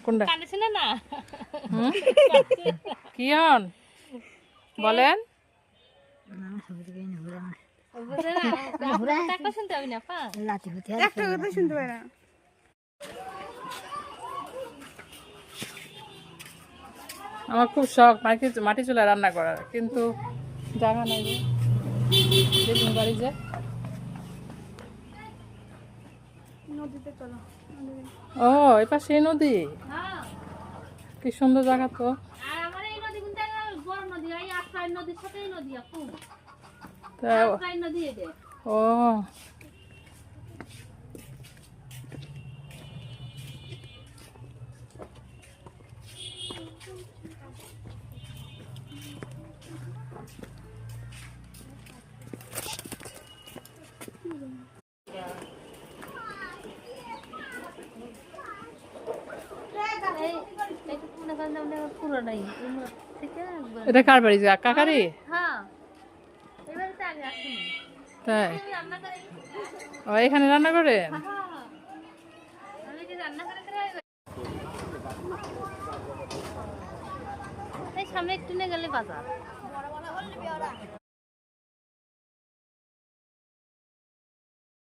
কোনটা কিয়ন বলেন আমার খুব শখ মাটি চুলা রান্না করার, কিন্তু জায়গা নাই যে বেগুন বাড়ি যে। ও এবার সেই নদী, কি সুন্দর জায়গা তো। ও এটা কার বাড়ি? কাকারি? তাই ও এখানে রান্না করে? সামনে একটু গেলে বাজার